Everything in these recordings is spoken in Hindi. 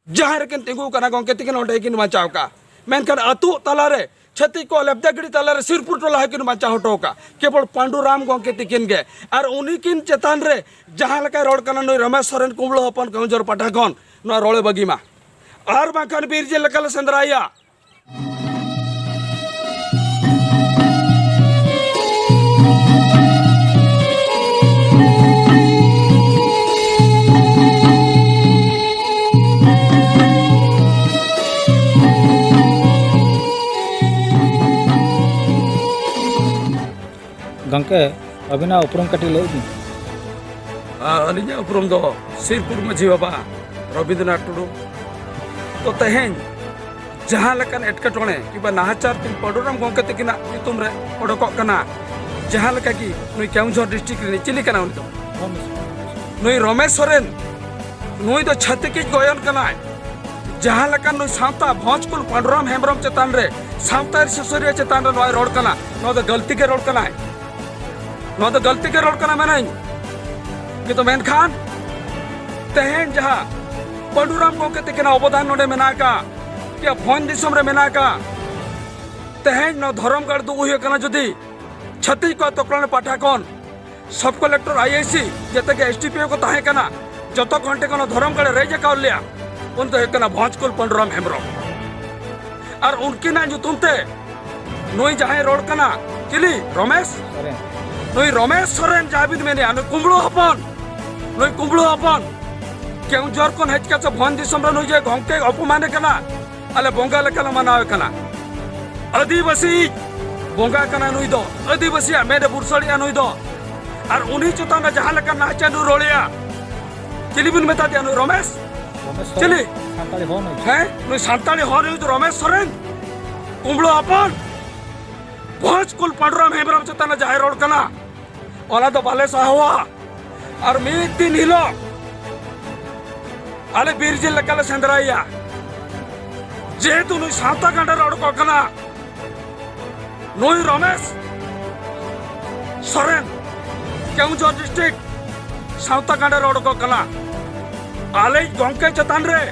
जहाँ रेकिन तिंगू कना गंके तिकिन ओंडे किन बचाव का मेनखान अतु तलारे छत्ती को लेब्दागड़ी तलारे सिरपुर टोला हकिन बचा हटो का केवल पांडुराम गंके तिकिन गे और उन्हीं किन चेतान रे जहाँ लका रोड कना नई रमेश सोरेन कुंबलो हपन कंजर पठाखन न रोले बगीमा और बाखान बीरजे लकल संद्राया गंके अभिना उपरम कटी ले दी अलिया उपरम दो सिरपुर मझी बाबा रविंद्रनाथ टुडू तो तेहेन जहाँ लकन एटकटोणे कि नाहाचार किन पांडुराम गंके तकिना नितुम रे ओडकोक कना जहाँ लका कि नुई केउझर डिस्ट्रिक्ट रे चिली कना उनी तो नुई रमेश सोरेन नुई तो छत्तीस गोयन कना जहाँ लका नुई सावता भोजकुल पांडुराम हेम्ब्रम चेतान रे सावता सुसरिया चेतान रे नय रोड कना न तो गलती के रोड कना न तो गलती के रोड कना मेनाई कि तो मेनखान तेहेन जहाँ पांडुराम गंके तकिना अवदान नोडे मेना का क्या फोन दिसम रे मेना का तेहेन न धर्मगढ़ दु हुए कना जदी छत्तीस को तकरण पाठाकन सब कलेक्टर आईआईसी जते के एसटीपीओ को ताहे कना जतो घंटे कना धर्मगढ़ रेजे का लिया उन तो कना भोजकुल पांडुराम हेम्ब्रम और उनकी ना जो तुमते नोई जहां रोड कना चिली रमेश नोई रमेश सोरेन जाबिद मेने अनु कुंबलो हपन नोई कुंबलो हपन केउ जर कोन हेचका छ भन दिसम रे नोई जे गंके अपमान कना अले बोंगा लेकला मनावे कना आदिवासी बोंगा कना नुई दो आदिवासी मेरे बुरसड़िया नुई दो और उन्हीं चुताना जहां लेकर नाचा नु रोलिया चिली बिन मेता दिया नु रमेश चिली सांताली हो नहीं है नुई सांताली हो नु तो रमेश सोरेन कुंबलो अपन भोजकुल पांडुराम हेम्ब्रम चुताना जहां रोड कना ओला तो बाले साहवा और मी दिन हिलो अले बीरजे लकल संद्राया जेतु नुई सावता गंडा रोड को कना नोई रमेश सोरेन केउझर डिस्ट्रिक्ट सावताकांडा रोड को कला आले गंके चतान रे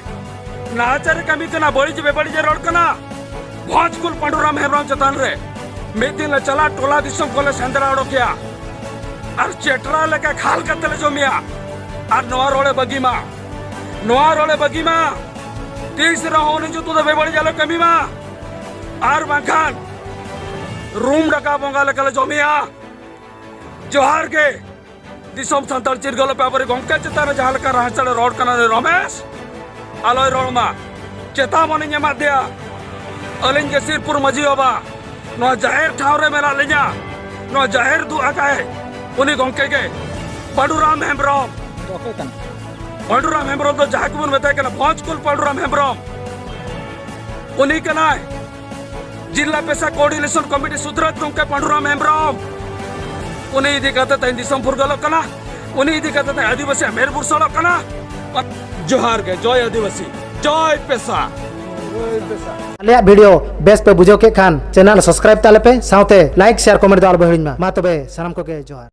नाचारे कमी कना बड़ी बेबड़ी जे रोड कना भोजकुल पांडुराम हेम्ब्रम चतान रे मेदिन चला टोला दिसम कोले सेंद्रा ओडकिया और चेटरा लेके खाल कतले जमिया और नोआ रोले बगीमा तीस रहोनी जो तू बेबड़ी जालो कमीमा और बाखान रूम डका बोंगा लेकल जमिया जोहार के दिसम संताल चिरगल पेपर गंके चेतान जहाँ लेका राहचड़ रोड कना रमेश आलोय रोडमा चेता मनी नेमा दिया अलिंग के सिरपुर मजी बाबा नो जाहिर ठाव रे मेरा लिया नो जाहिर दु आकाय उनी गंके के पांडुराम हेम्ब्रम पांडुराम हेम्ब्रम तो जहाँ कुन बताए कना भोजकुल पांडुराम हेम्ब्रम उनी कना जिला पेशा कोऑर्डिनेशन कमिटी सुधरत गंके पांडुराम हेम्ब्रम उनी इदी कहते तैन दिसम फुरगल कना उनी इदी कहते तैन आदिवासी मेर बुरसल कना जोहार के जय आदिवासी जय पेशा आलिया वीडियो बेस पे बुझो के खान चैनल सब्सक्राइब ताले पे साथे लाइक शेयर कमेंट दाल बहिन मा तबे सनम को के जोहार।